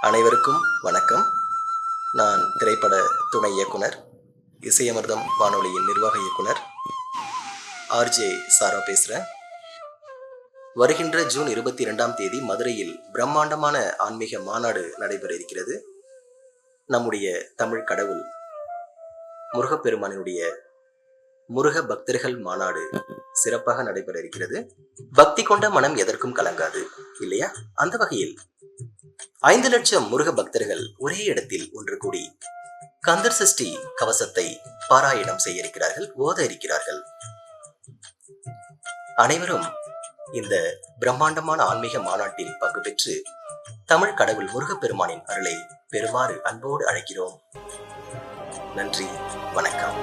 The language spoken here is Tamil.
அனைவருக்கும் வணக்கம். நான் திரைப்பட துணை இயக்குனர், இசையமிர்தம் வானொலியின் நிர்வாக இயக்குனர் ஆர்ஜே சாரா பேசுகிறேன். வருகின்ற ஜூன் 22ஆம் தேதி மதுரையில் பிரம்மாண்டமான ஆன்மீக மாநாடு நடைபெற இருக்கிறது. நம்முடைய தமிழ் கடவுள் முருகப்பெருமானினுடைய முருக பக்தர்கள் மாநாடு சிறப்பாக நடைபெற இருக்கிறது. பக்தி கொண்ட மனம் எதற்கும் கலங்காது இல்லையா? அந்த வகையில் 5 லட்சம் முருக பக்தர்கள் ஒரே இடத்தில் ஒன்று கூடி கந்தர் சஷ்டி கவசத்தை பாராயணம் செய்ய இருக்கிறார்கள், ஓத இருக்கிறார்கள். அனைவரும் இந்த பிரம்மாண்டமான ஆன்மீக மாநாட்டில் பங்கு பெற்று தமிழ் கடவுள் முருகப்பெருமானின் அருளை பெறுமாறு அன்போடு அழைக்கிறோம். நன்றி, வணக்கம்.